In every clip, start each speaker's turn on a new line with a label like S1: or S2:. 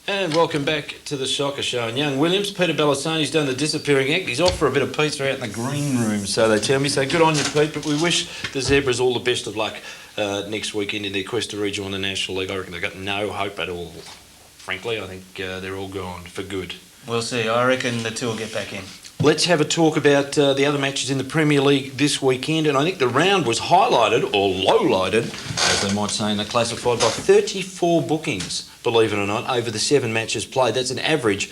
S1: And welcome back to the Soccer Show. And young Williams, Peter Bellassoni's done the disappearing act. He's off for a bit of pizza out in the green room, so they tell me. So good on you, Pete. But we wish the Zebras all the best of luck next weekend in their quest to rejoin the National League. I reckon they've got no hope at all. Frankly, I think they're all gone for good.
S2: We'll see. I reckon the two will get back in.
S1: Let's have a talk about the other matches in the Premier League this weekend. And I think the round was highlighted, or low-lighted, as they might say in the classified, by 34 bookings, believe it or not, over the 7 matches played. That's an average,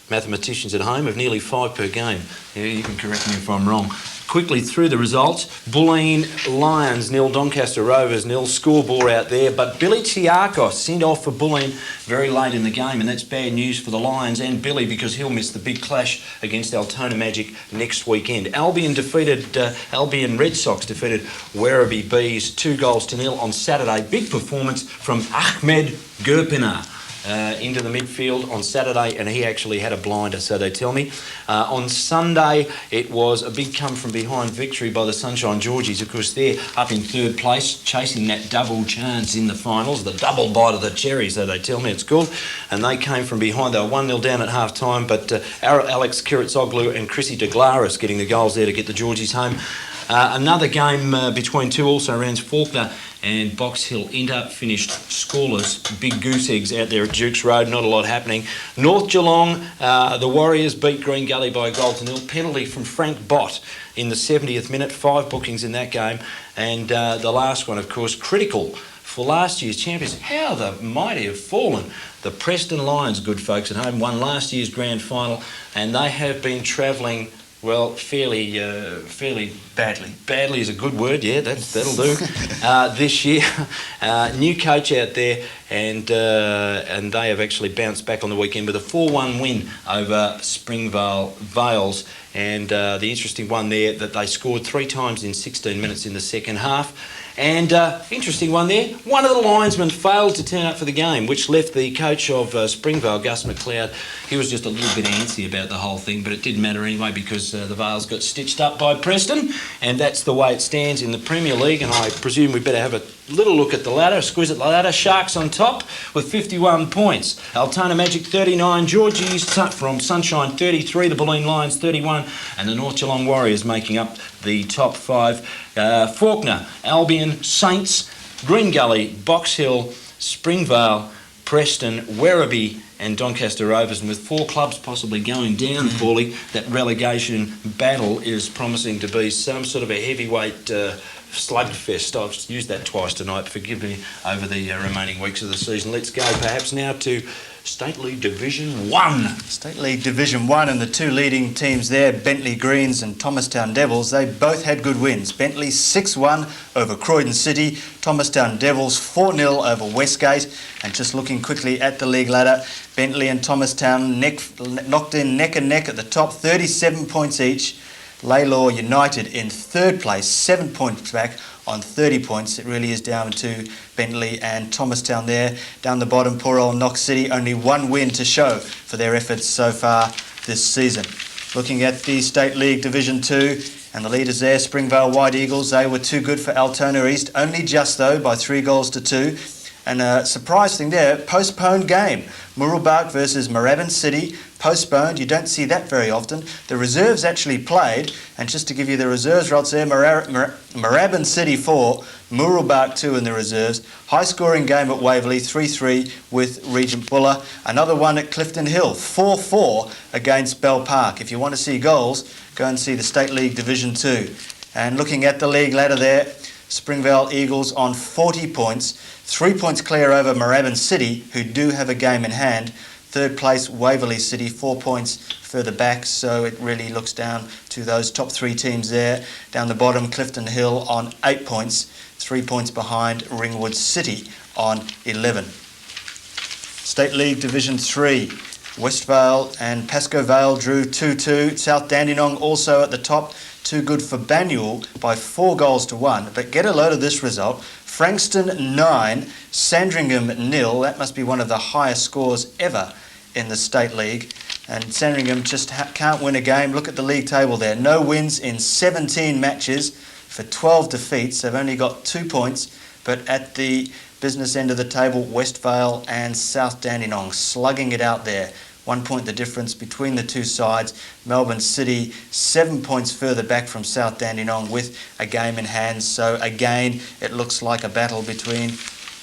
S1: mathematicians at home, of nearly 5 per game. Yeah, you can correct me if I'm wrong. Quickly through the results, Bulleen Lions 0, Doncaster Rovers 0, scoreboard out there, but Billy Tiakos sent off for Bulleen very late in the game, and that's bad news for the Lions and Billy because he'll miss the big clash against Altona Magic next weekend. Albion Red Sox defeated Werribee Bees 2-0 on Saturday. Big performance from Ahmed Gurpina. Into the midfield on Saturday, and he actually had a blinder, so they tell me. On Sunday, it was a big come-from-behind victory by the Sunshine Georgies. Of course, they're up in 3rd place, chasing that double chance in the finals, the double bite of the cherry, so they tell me it's called. And they came from behind. They were 1-0 down at half-time, but Alex Kiritzoglu and Chrissy DeGlaris getting the goals there to get the Georgies home. Another game between two also-rans, Faulkner and Box Hill Inter, finished scoreless. Big goose eggs out there at Duke's Road, not a lot happening. North Geelong, the Warriors beat Green Gully by 1-0. Penalty from Frank Bott in the 70th minute, 5 bookings in that game. And the last one, of course, critical for last year's champions. How the mighty have fallen. The Preston Lions, good folks at home, won last year's grand final, and they have been travelling, well, fairly badly. Badly is a good word, yeah, that'll do. This year, new coach out there, and they have actually bounced back on the weekend with a 4-1 win over Springvale Vales. And the interesting one there, that they scored 3 times in 16 minutes in the second half. And interesting one there, one of the linesmen failed to turn up for the game, which left the coach of Springvale, Gus McLeod. He was just a little bit antsy about the whole thing, but it didn't matter anyway because the Vales got stitched up by Preston, and that's the way it stands in the Premier League. And I presume we better have a little look at the ladder, squeeze at the ladder. Sharks on top with 51 points. Altona Magic 39, Georgies from Sunshine 33, the Bulleen Lions 31, and the North Geelong Warriors making up the top 5. Faulkner, Albion, Saints, Green Gully, Box Hill, Springvale, Preston, Werribee and Doncaster Rovers. And with 4 clubs possibly going down, Paulie, that relegation battle is promising to be some sort of a heavyweight slugfest. I've used that twice tonight, forgive me, over the remaining weeks of the season. Let's go perhaps now to State League Division 1.
S2: State League Division 1, and the 2 leading teams there, Bentley Greens and Thomastown Devils, they both had good wins. Bentley 6-1 over Croydon City, Thomastown Devils 4-0 over Westgate. And just looking quickly at the league ladder, Bentley and Thomastown knocked in neck and neck at the top, 37 points each. Laylaw United in 3rd place, 7 points back on 30 points. It really is down to Bentley and Thomastown there. Down the bottom, poor old Knox City, only 1 win to show for their efforts so far this season. Looking at the State League Division 2, and the leaders there, Springvale White Eagles, they were too good for Altona East, only just though by 3-2. And a surprise thing there, postponed game. Murrelbark versus Moorabbin City, postponed. You don't see that very often. The reserves actually played, and just to give you the reserves results there, Moorabbin City 4, Murrelbark 2 in the reserves. High scoring game at Waverley, 3-3 with Regent Buller. Another one at Clifton Hill, 4-4 against Bell Park. If you want to see goals, go and see the State League Division 2. And looking at the league ladder there, Springvale Eagles on 40 points, 3 points clear over Moorabbin City, who do have a game in hand. 3rd place, Waverley City, 4 points further back, so it really looks down to those top 3 teams there. Down the bottom, Clifton Hill on 8 points, 3 points behind Ringwood City on 11. State League Division 3, Westvale and Pascoe Vale drew 2-2. South Dandenong also at the top, too good for Banyule by 4-1. But get a load of this result. Frankston 9, Sandringham 0. That must be one of the highest scores ever in the State League. And Sandringham just can't win a game. Look at the league table there. No wins in 17 matches for 12 defeats. They've only got 2 points. But at the Business end of the table, Westvale and South Dandenong slugging it out there. 1 point the difference between the two sides. Melbourne City 7 points further back from South Dandenong with a game in hand. So again, it looks like a battle between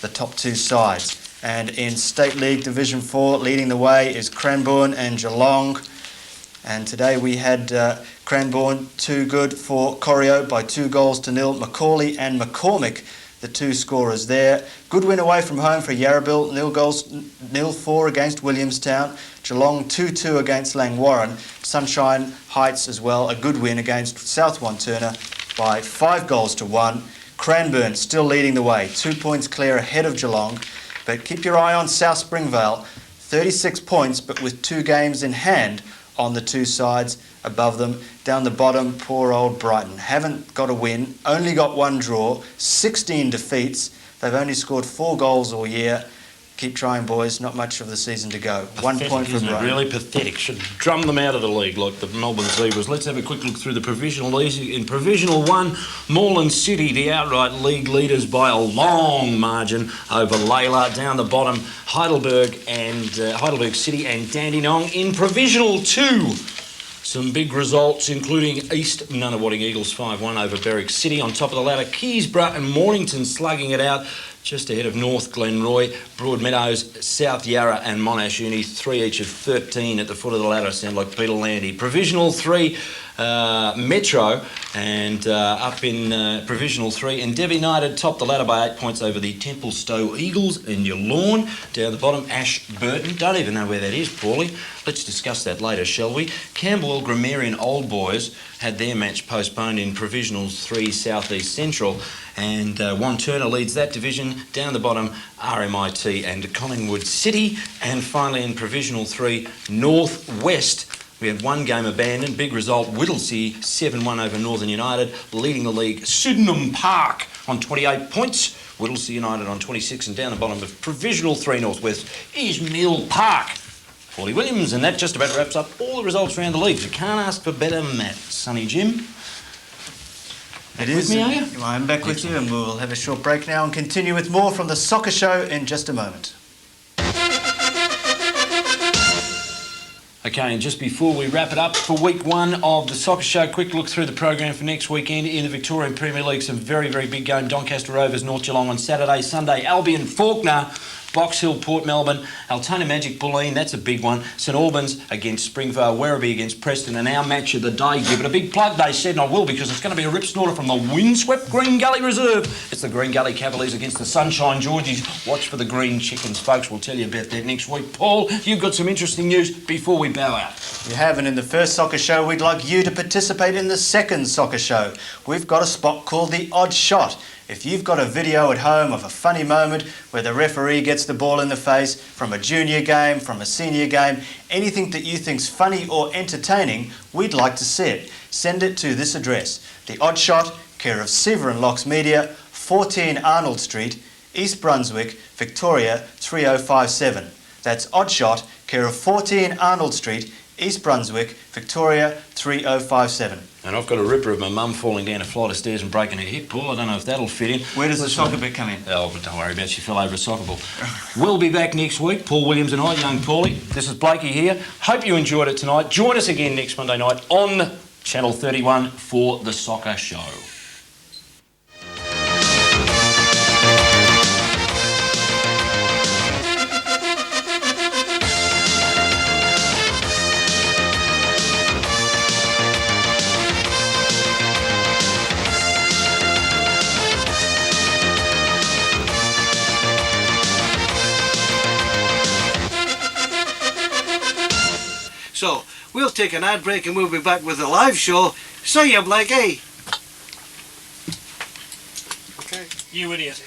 S2: the top two sides. And in State League Division 4, leading the way is Cranbourne and Geelong. And today we had Cranbourne too good for Corio by 2-0. Macaulay and McCormick, the two scorers there. Good win away from home for Yarrabil, 0-4 against Williamstown. Geelong 2-2 against Langwarrin. Sunshine Heights as well, a good win against South Wantirna by 5-1. Cranbourne still leading the way, 2 points clear ahead of Geelong. But keep your eye on South Springvale, 36 points, but with 2 games in hand on the two sides above them. Down the bottom, poor old Brighton. Haven't got a win, only got 1 draw, 16 defeats. They've only scored 4 goals all year. Keep trying, boys. Not much of the season to go.
S1: Pathetic,
S2: 1 point for Brighton.
S1: Really pathetic. Should drum them out of the league like the Melbourne Zebras. Let's have a quick look through the provisional league. In Provisional 1, Moreland City, the outright league leaders by a long margin over Layla. Down the bottom, Heidelberg City and Dandenong. In Provisional 2, some big results, including East Nunawading Eagles 5-1 over Berwick City. On top of the ladder, Keysborough and Mornington slugging it out just ahead of North Glenroy. Broadmeadows, South Yarra and Monash Uni, 3 each of 13 at the foot of the ladder. Sound like Peter Landy. Provisional 3, Metro, and up in Provisional 3, Endeavour United topped the ladder by 8 points over the Templestowe Eagles in your lawn. Down the bottom, Ashburton. Don't even know where that is, Paulie. Let's discuss that later, shall we? Camberwell Grammarian Old Boys had their match postponed in Provisional 3, South East Central, and Wantirna leads that division. Down the bottom, RMIT and Collingwood City, and finally in Provisional 3, North West. We had 1 game abandoned. Big result, Whittlesea 7-1 over Northern United. Leading the league, Sydenham Park on 28 points. Whittlesea United on 26. And down the bottom of Provisional 3 Northwest is Mill Park. Paulie Williams, and that just about wraps up all the results around the leagues. You can't ask for better than that. Sonny Jim.
S2: It is.
S1: With me, are you?
S2: I'm back with you, and we'll have a short break now and continue with more from the Soccer Show in just a moment.
S1: Okay, and just before we wrap it up for week 1 of the Soccer Show, quick look through the program for next weekend in the Victorian Premier League. Some very, very big game. Doncaster Rovers, North Geelong on Saturday. Sunday, Albion, Faulkner, Box Hill, Port Melbourne, Altona Magic, Bulleen, that's a big one. St Albans against Springvale, Werribee against Preston, and our match of the day. Give it a big plug, they said, and I will, because it's going to be a rip snorter from the windswept Green Gully Reserve. It's the Green Gully Cavaliers against the Sunshine Georgies. Watch for the Green Chickens, folks. We'll tell you about that next week. Paul, you've got some interesting news before we bow out.
S2: You have, and in the first Soccer Show, we'd like you to participate in the second Soccer Show. We've got a spot called the Odd Shot. If you've got a video at home of a funny moment where the referee gets the ball in the face from a junior game, from a senior game, anything that you think's funny or entertaining, we'd like to see it. Send it to this address, The Odd Shot, care of Seaver and Locks Media, 14 Arnold Street, East Brunswick, Victoria 3057. That's Odd Shot, care of 14 Arnold Street, East Brunswick, Victoria 3057.
S1: And I've got a ripper of my mum falling down a flight of stairs and breaking her hip, Paul. I don't know if that'll fit in.
S2: Where does the soccer bit come in?
S1: Oh, but don't worry about it. She fell over a soccer ball. We'll be back next week, Paul Williams and I, young Paulie. This is Blakey here. Hope you enjoyed it tonight. Join us again next Monday night on Channel 31 for The Soccer Show.
S3: So, we'll take an ad break and we'll be back with a live show. See ya, Blakey!
S4: Okay. You idiot.